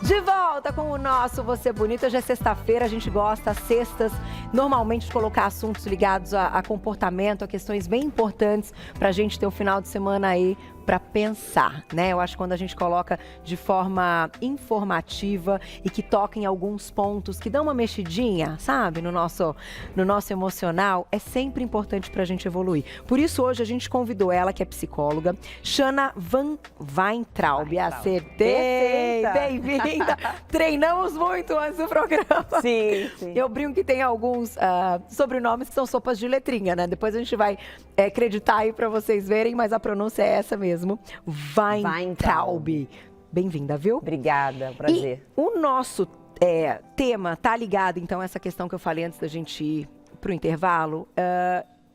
De volta com o nosso Você Bonita. Hoje é sexta-feira, a gente gosta, às sextas, normalmente de colocar assuntos ligados a comportamento, a questões bem importantes pra gente ter um final de semana aí para pensar, né? Eu acho que quando a gente coloca de forma informativa e que toca em alguns pontos que dão uma mexidinha, sabe? No nosso emocional, é sempre importante pra gente evoluir. Por isso, hoje a gente convidou ela, que é psicóloga, Shana Van Weintraub. Acertei! Bem-vinda! Treinamos muito antes do programa. Sim, sim. Eu brinco que tem alguns sobrenomes que são sopas de letrinha, né? Depois a gente vai acreditar aí pra vocês verem, mas a pronúncia é essa mesmo. Weintraub. Bem-vinda, viu? Obrigada, prazer. E o nosso tema tá ligado, então, a essa questão que eu falei antes da gente ir pro intervalo,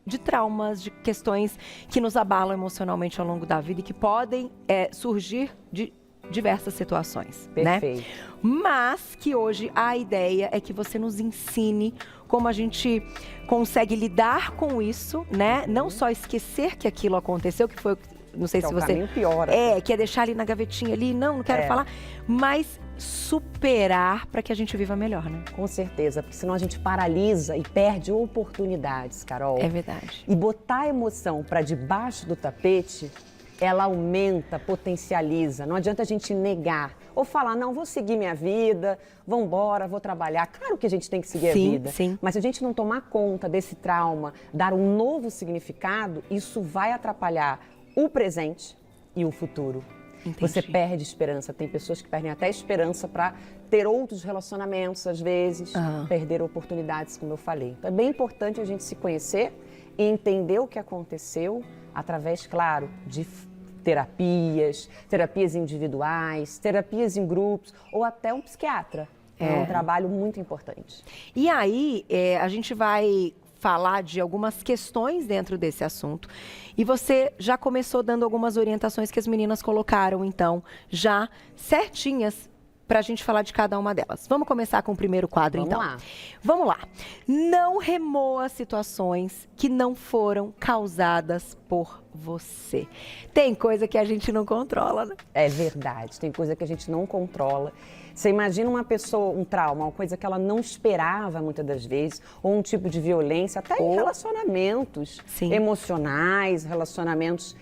de traumas, de questões que nos abalam emocionalmente ao longo da vida e que podem surgir de diversas situações, Perfeito. né? Mas que hoje a ideia é que você nos ensine como a gente consegue lidar com isso, né? Não só esquecer que aquilo aconteceu, que foi, não sei Que se é o você caminho pior. que é deixar ali na gavetinha ali, não quero falar, mas superar para que a gente viva melhor, né? Com certeza, porque senão a gente paralisa e perde oportunidades, Carol. É verdade. E botar a emoção para debaixo do tapete, ela aumenta, potencializa. Não adianta a gente negar ou falar, não, vou seguir minha vida, vou embora, vou trabalhar. Claro que a gente tem que seguir a vida. Sim. Mas se a gente não tomar conta desse trauma, dar um novo significado, isso vai atrapalhar o presente e o futuro. Entendi. Você perde esperança. Tem pessoas que perdem até esperança para ter outros relacionamentos, às vezes, perder oportunidades, como eu falei. Então é bem importante a gente se conhecer e entender o que aconteceu através, claro, de terapias individuais, terapias em grupos ou até um psiquiatra. É um trabalho muito importante. E aí, a gente vai falar de algumas questões dentro desse assunto. E você já começou dando algumas orientações que as meninas colocaram, então, já certinhas para a gente falar de cada uma delas. Vamos começar com o primeiro quadro, então. Vamos lá. Não remoa situações que não foram causadas por você. Tem coisa que a gente não controla, né? É verdade, tem coisa que a gente não controla. Você imagina uma pessoa, um trauma, uma coisa que ela não esperava muitas das vezes, ou um tipo de violência, até em relacionamentos emocionais, relacionamentos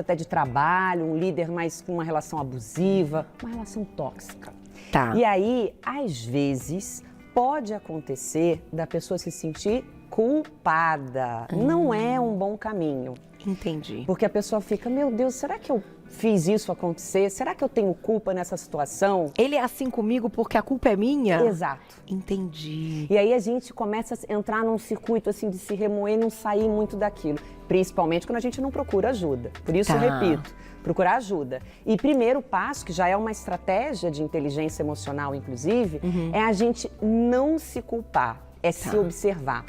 até de trabalho, um líder mais com uma relação abusiva, uma relação tóxica. Tá. E aí, às vezes, pode acontecer da pessoa se sentir culpada. Não é um bom caminho. Entendi. Porque a pessoa fica, meu Deus, será que eu fiz isso acontecer? Será que eu tenho culpa nessa situação? Ele é assim comigo porque a culpa é minha? Exato. Entendi. E aí a gente começa a entrar num circuito assim de se remoer e não sair muito daquilo. Principalmente quando a gente não procura ajuda. Por isso eu repito, procurar ajuda. E primeiro passo, que já é uma estratégia de inteligência emocional, inclusive, é a gente não se culpar, é se observar.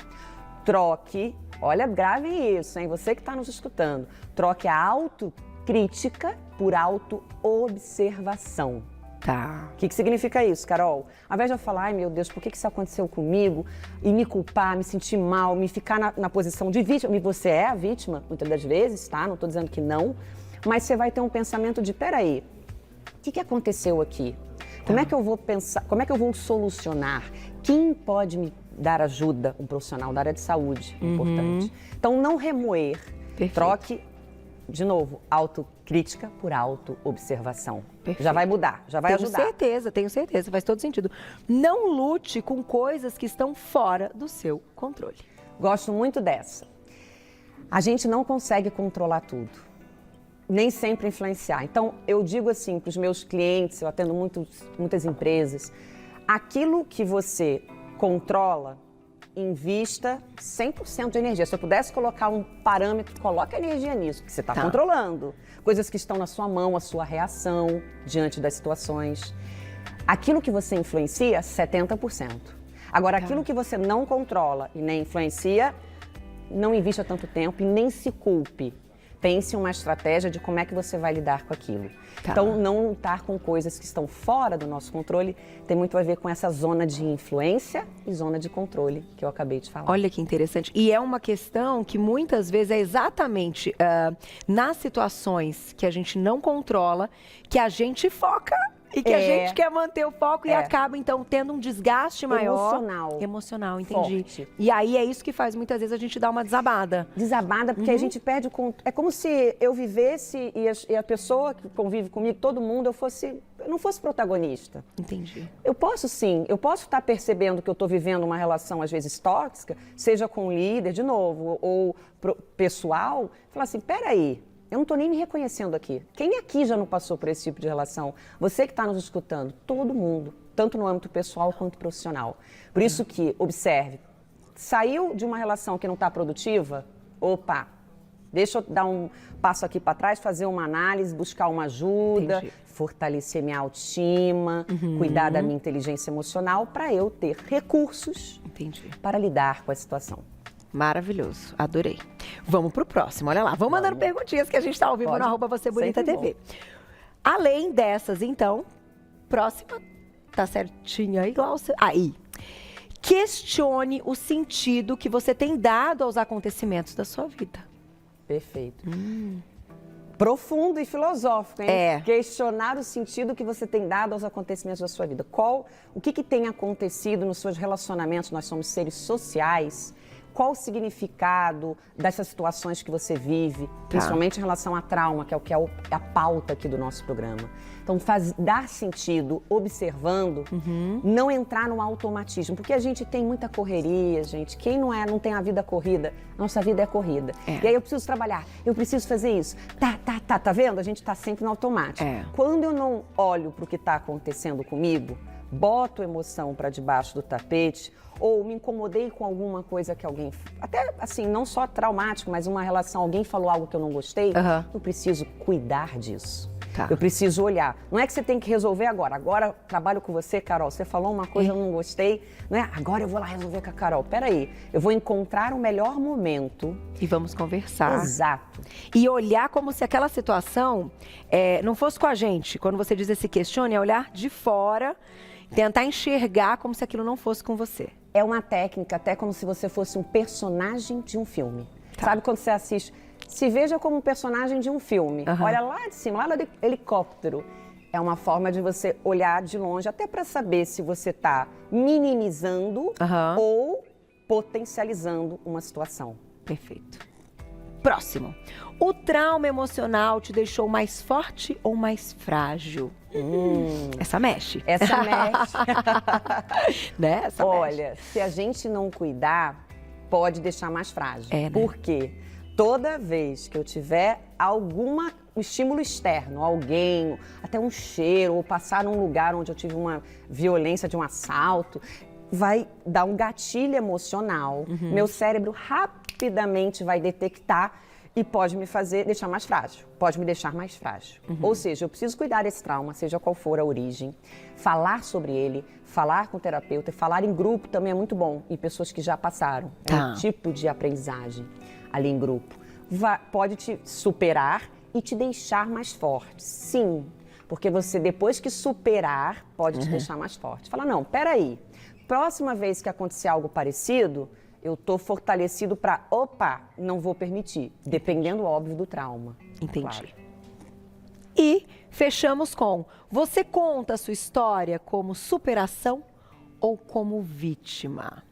Troque, olha, grave isso, hein? Você que está nos escutando. Troque a autocrítica por auto-observação. Tá. O que significa isso, Carol? Ao invés de eu falar, ai meu Deus, por que isso aconteceu comigo? E me culpar, me sentir mal, me ficar na posição de vítima. E você é a vítima, muitas das vezes, tá? Não estou dizendo que não. Mas você vai ter um pensamento de, peraí, o que aconteceu aqui? Como é que eu vou pensar, como é que eu vou solucionar? Quem pode me dar ajuda? Um profissional da área de saúde, importante. Então, não remoer. Perfeito. Troque, de novo, autocrítica por auto-observação. Já vai mudar, já vai ajudar. Tenho certeza, faz todo sentido. Não lute com coisas que estão fora do seu controle. Gosto muito dessa. A gente não consegue controlar tudo, nem sempre influenciar. Então, eu digo assim para os meus clientes, eu atendo muitas empresas, aquilo que você controla, invista 100% de energia. Se eu pudesse colocar um parâmetro, coloque energia nisso, que você está controlando. Coisas que estão na sua mão, a sua reação diante das situações. Aquilo que você influencia, 70%. Agora, aquilo que você não controla e nem influencia, não invista tanto tempo e nem se culpe. Pense em uma estratégia de como é que você vai lidar com aquilo. Então, não lutar com coisas que estão fora do nosso controle tem muito a ver com essa zona de influência e zona de controle que eu acabei de falar. Olha que interessante. E é uma questão que muitas vezes é exatamente nas situações que a gente não controla que a gente foca E que a gente quer manter o foco e acaba, então, tendo um desgaste maior. Emocional, entendi. Forte. E aí é isso que faz, muitas vezes, a gente dar uma desabada. Desabada, porque a gente perde o... É como se eu vivesse e a pessoa que convive comigo, todo mundo, eu não fosse protagonista. Entendi. Eu posso estar percebendo que eu estou vivendo uma relação, às vezes, tóxica, seja com o líder, de novo, ou pessoal, falar assim, peraí, eu não estou nem me reconhecendo aqui. Quem aqui já não passou por esse tipo de relação? Você que está nos escutando, todo mundo, tanto no âmbito pessoal quanto profissional. Por isso que, observe, saiu de uma relação que não está produtiva, opa, deixa eu dar um passo aqui para trás, fazer uma análise, buscar uma ajuda, fortalecer minha autoestima, cuidar da minha inteligência emocional para eu ter recursos para lidar com a situação. Maravilhoso, adorei. Vamos pro próximo, olha lá. Vamos mandando perguntinhas que a gente está ao vivo no @VocêBonitaTV. Além dessas, então, próxima, tá certinha aí, Glaucia? Aí. Questione o sentido que você tem dado aos acontecimentos da sua vida. Perfeito. Profundo e filosófico, hein? Questionar o sentido que você tem dado aos acontecimentos da sua vida. O que tem acontecido nos seus relacionamentos? Nós somos seres sociais. Qual o significado dessas situações que você vive, principalmente em relação a trauma, que é a pauta aqui do nosso programa. Então, dar sentido, observando, não entrar no automatismo, porque a gente tem muita correria, gente. Quem não tem a vida corrida, nossa vida é corrida. E aí eu preciso trabalhar, eu preciso fazer isso. Tá vendo? A gente tá sempre no automático. Quando eu não olho para o que está acontecendo comigo, boto emoção para debaixo do tapete, ou me incomodei com alguma coisa que alguém... Até, assim, não só traumático, mas uma relação, alguém falou algo que eu não gostei, eu preciso cuidar disso. Eu preciso olhar. Não é que você tem que resolver agora. Agora, trabalho com você, Carol. Você falou uma coisa, eu não gostei. Não é? Agora eu vou lá resolver com a Carol. Peraí, eu vou encontrar o melhor momento. E vamos conversar. Exato. E olhar como se aquela situação não fosse com a gente. Quando você diz esse questione, é olhar de fora, tentar enxergar como se aquilo não fosse com você. É uma técnica, até como se você fosse um personagem de um filme. Sabe quando você assiste? Se veja como um personagem de um filme. Olha lá de cima, lá do helicóptero. É uma forma de você olhar de longe, até para saber se você está minimizando ou potencializando uma situação. Perfeito. Próximo. O trauma emocional te deixou mais forte ou mais frágil? Essa mexe. Essa mexe. Né? Essa Olha, mexe. Se a gente não cuidar, pode deixar mais frágil. Né? Por quê? Toda vez que eu tiver algum estímulo externo, alguém, até um cheiro, ou passar num lugar onde eu tive uma violência de um assalto, vai dar um gatilho emocional. Meu cérebro rapidamente vai detectar e pode me deixar mais frágil, pode me deixar mais frágil. Ou seja, eu preciso cuidar desse trauma, seja qual for a origem, falar sobre ele, falar com o terapeuta, falar em grupo também é muito bom, em pessoas que já passaram. É um tipo de aprendizagem ali em grupo. Pode te superar e te deixar mais forte, sim. Porque você, depois que superar, pode te deixar mais forte. Fala, não, peraí, próxima vez que acontecer algo parecido, eu estou fortalecido para, não vou permitir, dependendo, óbvio, do trauma. Entendi. Claro. E fechamos com, você conta a sua história como superação ou como vítima?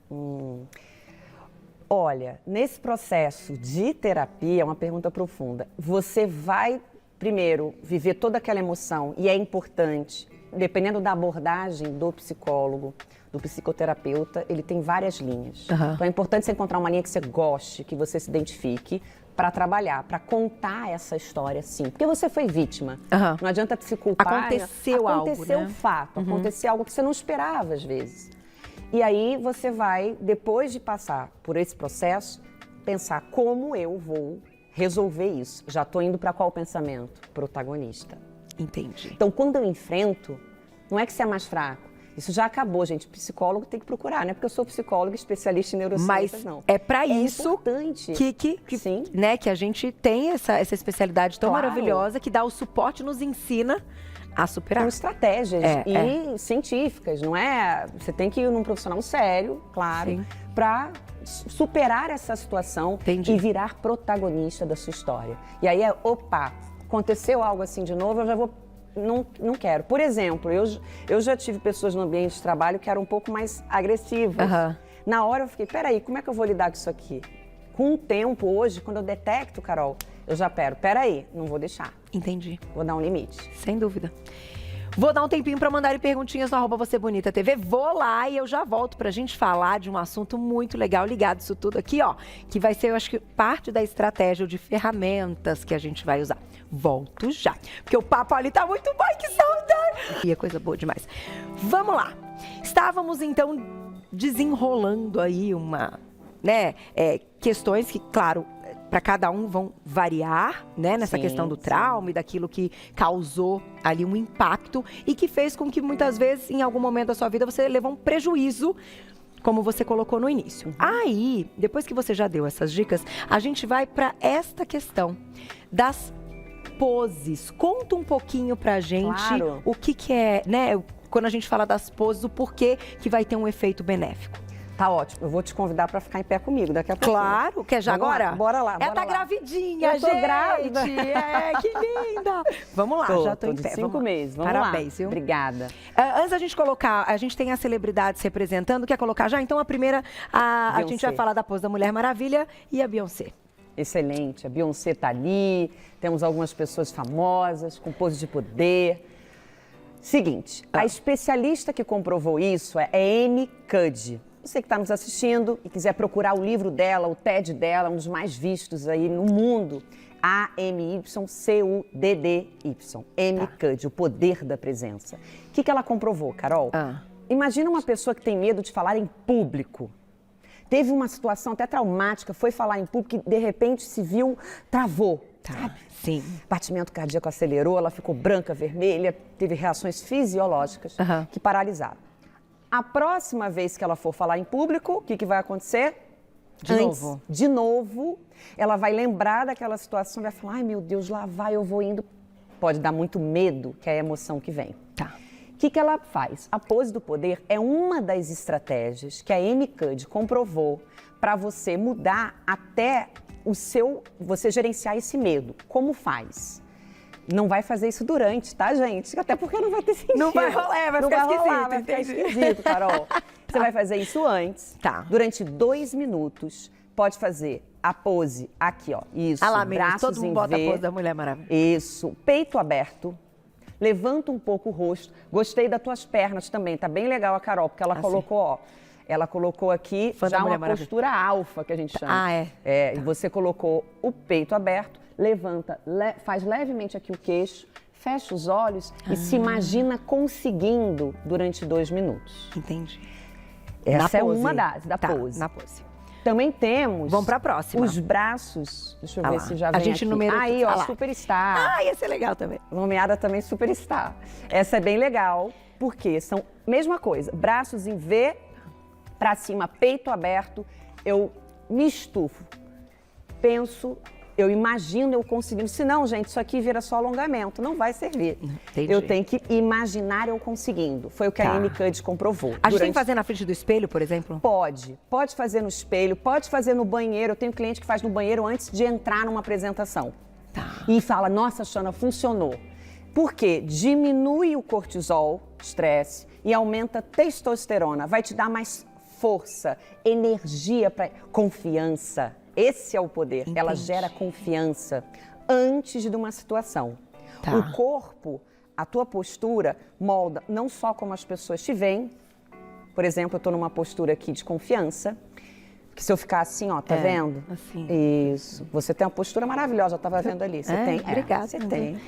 Olha, nesse processo de terapia, é uma pergunta profunda. Você vai, primeiro, viver toda aquela emoção, e é importante, dependendo da abordagem do psicólogo, do psicoterapeuta, ele tem várias linhas. Então é importante você encontrar uma linha que você goste, que você se identifique, para trabalhar, para contar essa história, sim. Porque você foi vítima. Não adianta se culpar. Aconteceu algo, Aconteceu um fato, aconteceu algo que você não esperava, às vezes. E aí você vai, depois de passar por esse processo, pensar como eu vou resolver isso. Já estou indo para qual pensamento? Protagonista. Entendi. Então, quando eu enfrento, não é que você é mais fraco. Isso já acabou, gente. Psicólogo tem que procurar, não é porque eu sou psicóloga especialista em neurociências, não. É para isso importante. Sim. Né, que a gente tem essa especialidade tão maravilhosa que dá o suporte, nos ensina a superar. Com estratégias científicas, não é? Você tem que ir num profissional sério, claro, para superar essa situação e virar protagonista da sua história. E aí aconteceu algo assim de novo, eu já vou não quero. Por exemplo, eu já tive pessoas no ambiente de trabalho que eram um pouco mais agressivas. Na hora eu fiquei, peraí, como é que eu vou lidar com isso aqui? Com o tempo, hoje, quando eu detecto, Carol, eu já peraí, não vou deixar. Entendi. Vou dar um limite. Sem dúvida. Vou dar um tempinho para mandarem perguntinhas no @VocêBonitaTV. Vou lá e eu já volto pra gente falar de um assunto muito legal ligado a isso tudo aqui, ó. Que vai ser, eu acho que, parte da estratégia de ferramentas que a gente vai usar. Volto já. Porque o papo ali tá muito bom, que saudade! E é coisa boa demais. Vamos lá. Estávamos, então, desenrolando aí questões que, claro, para cada um vão variar, né, nessa questão do trauma e daquilo que causou ali um impacto e que fez com que muitas vezes, em algum momento da sua vida, você levou um prejuízo, como você colocou no início. Aí, depois que você já deu essas dicas, a gente vai para esta questão das poses. Conta um pouquinho pra gente o que é, né, quando a gente fala das poses, o porquê que vai ter um efeito benéfico. Tá ótimo. Eu vou te convidar para ficar em pé comigo daqui a pouco. Claro. Quer já agora? Bora lá. Ela tá gravidinha, eu tô grávida. Que linda. Vamos lá, já tô em pé. 5 meses. Vamos Parabéns, lá. viu? Obrigada. Antes da gente colocar, a gente tem as celebridades representando. Quer colocar já? Então a primeira, a gente vai falar da pose da Mulher Maravilha e a Beyoncé. Excelente. A Beyoncé tá ali. Temos algumas pessoas famosas com pose de poder. Seguinte, a especialista que comprovou isso é Amy Cuddy. Você que está nos assistindo e quiser procurar o livro dela, o TED dela, um dos mais vistos aí no mundo, AMYCUDDY, Amy Cuddy, o poder da presença. O que ela comprovou, Carol? Imagina uma pessoa que tem medo de falar em público. Teve uma situação até traumática, foi falar em público e de repente se viu, travou. Sabe? Sim. Batimento cardíaco acelerou, ela ficou branca, vermelha, teve reações fisiológicas que paralisaram. A próxima vez que ela for falar em público, o que vai acontecer? De novo, ela vai lembrar daquela situação e vai falar, ai meu Deus, lá vai, eu vou indo. Pode dar muito medo, que é a emoção que vem. O que ela faz? A pose do poder é uma das estratégias que a Amy Cuddy comprovou para você mudar até você gerenciar esse medo. Como faz? Não vai fazer isso durante, tá, gente? Até porque não vai ter sentido. Não vai rolar, vai ficar esquisito, Carol. Você vai fazer isso antes, durante 2 minutos. Pode fazer a pose aqui, ó. Isso, braços todo mundo em bota V. a pose da Mulher Maravilha. Isso, peito aberto. Levanta um pouco o rosto. Gostei das tuas pernas também. Tá bem legal a Carol, porque ela colocou, ó. Ela colocou aqui já uma postura alfa, que a gente chama. E você colocou o peito aberto. Levanta, faz levemente aqui o queixo, fecha os olhos e se imagina conseguindo durante 2 minutos. Entendi. Essa é uma da pose. Na pose. Também temos... Vamos para a próxima. Os braços. Deixa eu ver se já vem a gente aqui. Numerou aí, ó, Superstar. Ia ser legal também. Nomeada também Superstar. Essa é bem legal, porque são mesma coisa. Braços em V, para cima, peito aberto. Eu me estufo. Penso... Eu imagino eu conseguindo. Senão, gente, isso aqui vira só alongamento. Não vai servir. Entendi. Eu tenho que imaginar eu conseguindo. Foi o que a Amy Cuddy comprovou. A gente tem que fazer na frente do espelho, por exemplo? Pode. Pode fazer no espelho, pode fazer no banheiro. Eu tenho cliente que faz no banheiro antes de entrar numa apresentação. E fala, nossa, Xana, funcionou. Por quê? Diminui o cortisol, estresse, e aumenta a testosterona. Vai te dar mais força, energia, confiança. Esse é o poder. Entendi. Ela gera confiança antes de uma situação. O corpo, a tua postura, molda não só como as pessoas te veem. Por exemplo, eu estou numa postura aqui de confiança. Que se eu ficar assim, ó, tá vendo? Assim. Isso. Você tem uma postura maravilhosa, eu estava vendo ali. Você tem? Obrigada. Você tem.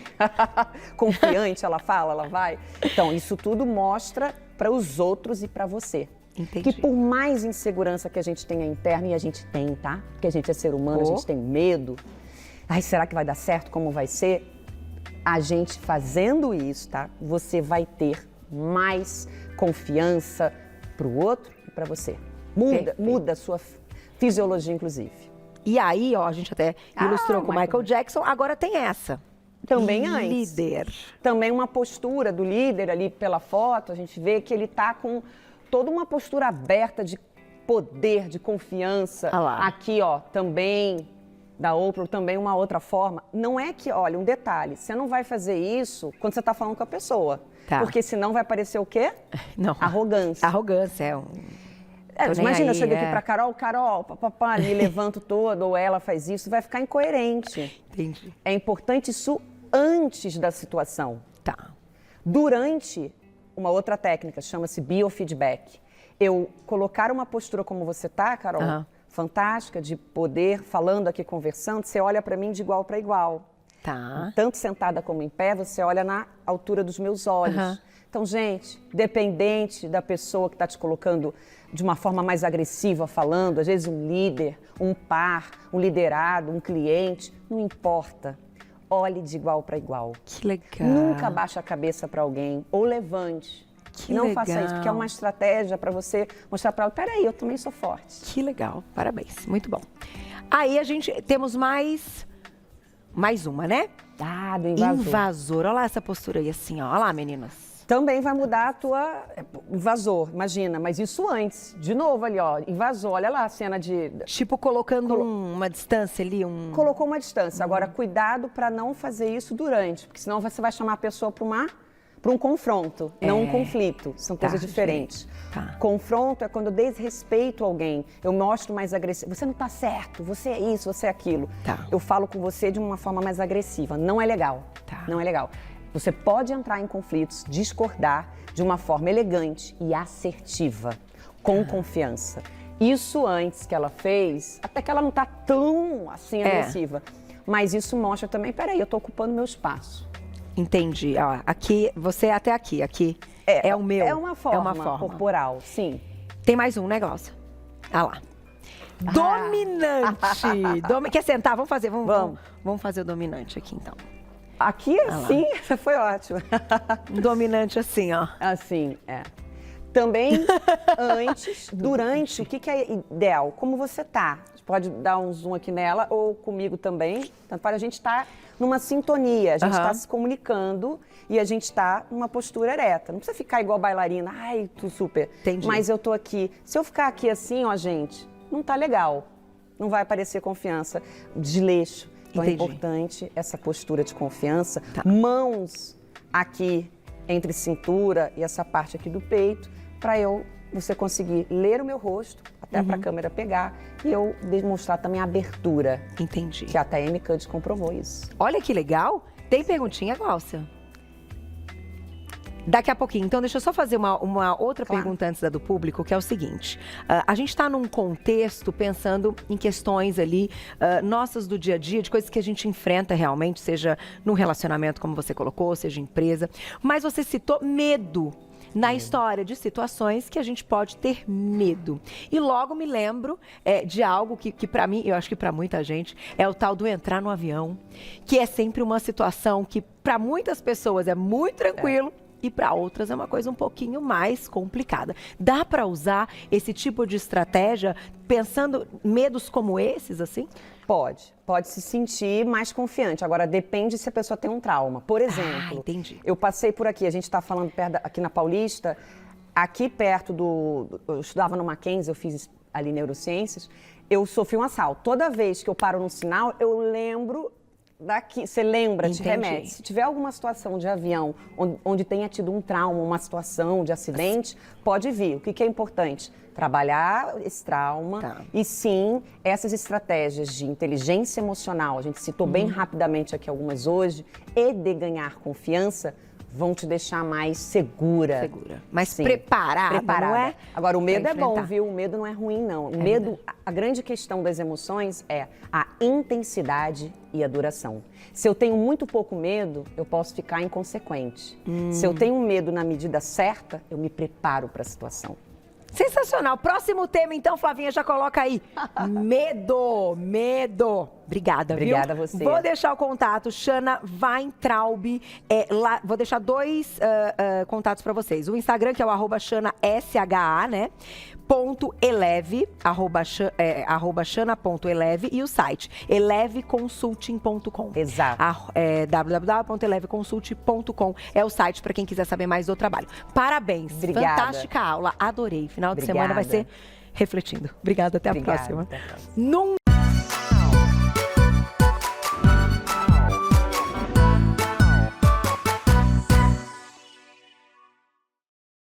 Confiante, ela fala, ela vai. Então, isso tudo mostra para os outros e para você. Entendi. Que por mais insegurança que a gente tenha interna, e a gente tem, tá? Porque a gente é ser humano, a gente tem medo. Ai, será que vai dar certo? Como vai ser? A gente fazendo isso, tá? Você vai ter mais confiança pro outro e pra você. Muda a sua fisiologia, inclusive. E aí, ó, a gente até ilustrou com o Michael Jackson, agora tem essa. Também antes. Líder. Também uma postura do líder ali pela foto, a gente vê que ele tá com toda uma postura aberta de poder, de confiança. Aqui, ó, também da Oprah, também uma outra forma, não é que, olha, um detalhe, você não vai fazer isso quando você está falando com a pessoa. Tá. Porque senão vai parecer o quê? Não. Arrogância. Arrogância é um... Mas imagina, eu chego aqui é. pra Carol, papapá, me levanto todo, ou ela faz isso, vai ficar incoerente. Entendi. É importante isso antes da situação. Tá. Durante, uma outra técnica, chama-se biofeedback. Eu colocar uma postura como você tá, Carol, fantástica, de poder, falando aqui, conversando, você olha pra mim de igual para igual. Tá. Tanto sentada como em pé, você olha na altura dos meus olhos. Então, gente, dependente da pessoa que está te colocando de uma forma mais agressiva, falando, às vezes um líder, um par, um liderado, um cliente, não importa. Olhe de igual para igual. Que legal. Nunca baixe a cabeça para alguém ou levante. Que não legal. faça isso, porque é uma estratégia para você mostrar para ela, peraí, eu também sou forte. Que legal. Parabéns. Muito bom. Aí a gente temos mais uma, né? Ah, do invasor. Invasor. Olha lá essa postura aí, assim, ó. Olha lá, meninas. Também vai mudar a tua... Invasor, imagina, mas isso antes. De novo ali, ó, invasor, olha lá a cena de... Tipo, colocando uma distância ali, Colocou uma distância. Agora, cuidado para não fazer isso durante, porque senão você vai chamar a pessoa para um confronto, não um conflito. São coisas diferentes. Tá. Confronto é quando eu desrespeito alguém, eu mostro mais agressivo. Você não tá certo, você é isso, você é aquilo. Tá. Eu falo com você de uma forma mais agressiva. Não é legal. Tá. Não é legal. Você pode entrar em conflitos, discordar de uma forma elegante e assertiva, com confiança. Isso antes que ela fez, até que ela não tá tão assim agressiva. Mas isso mostra também, peraí, eu tô ocupando meu espaço. Entendi. Ó, aqui, você até aqui é o meu. É uma forma corporal, sim. Tem mais um negócio. Ah lá. Dominante. Quer sentar? Vamos fazer. Vamos fazer o dominante aqui, então. Aqui, sim, foi ótimo. Um dominante assim, ó. Assim, é. Também, antes, durante, o que é ideal? Como você tá. Você pode dar um zoom aqui nela ou comigo também. Tanto para a gente estar numa sintonia, a gente está se comunicando e a gente está numa postura ereta. Não precisa ficar igual bailarina, ai, tu super. Entendi. Mas eu tô aqui. Se eu ficar aqui assim, ó, gente, não tá legal. Não vai aparecer confiança, desleixo. Então é importante essa postura de confiança. Mãos aqui entre cintura e essa parte aqui do peito, para você conseguir ler o meu rosto, até para a câmera pegar, e eu demonstrar também a abertura. Entendi. Que até a Amy Cuddy comprovou isso. Olha que legal. Tem perguntinha, Gláucia? Daqui a pouquinho. Então, deixa eu só fazer uma outra pergunta antes da do público, que é o seguinte. A gente está num contexto pensando em questões ali nossas do dia a dia, de coisas que a gente enfrenta realmente, seja no relacionamento, como você colocou, seja empresa. Mas você citou medo na história de situações que a gente pode ter medo. E logo me lembro de algo que para mim, eu acho que para muita gente, é o tal do entrar no avião, que é sempre uma situação que para muitas pessoas é muito tranquilo, e para outras é uma coisa um pouquinho mais complicada. Dá para usar esse tipo de estratégia pensando medos como esses, assim? Pode se sentir mais confiante. Agora, depende se a pessoa tem um trauma. Por exemplo, entendi. Eu passei por aqui, a gente está falando aqui na Paulista, aqui perto eu estudava no Mackenzie, eu fiz ali neurociências, eu sofri um assalto. Toda vez que eu paro num sinal, eu lembro daqui, você lembra, te remete. Se tiver alguma situação de avião onde tenha tido um trauma, uma situação de acidente, pode vir. O que é importante? Trabalhar esse trauma e sim, essas estratégias de inteligência emocional, a gente citou bem rapidamente aqui algumas hoje, e de ganhar confiança, vão te deixar mais segura. Mais preparada, não é? Agora, o medo é bom, viu? O medo não é ruim, não. O medo, a grande questão das emoções é a intensidade e a duração. Se eu tenho muito pouco medo, eu posso ficar inconsequente. Se eu tenho medo na medida certa, eu me preparo para a situação. Sensacional. Próximo tema, então, Flavinha, já coloca aí. Medo. Obrigada, Obrigada viu? a você. Vou deixar o contato, Shana Weintraub. Lá, vou deixar dois contatos para vocês. O Instagram, que é o @ShanaSHA, né? .eleve, @shana.eleve, e o site eleveconsulting.com. Exato. www.eleveconsulting.com é o site para quem quiser saber mais do trabalho. Parabéns. Obrigada. Fantástica aula, adorei. Final de semana vai ser refletindo. Obrigada, até a próxima.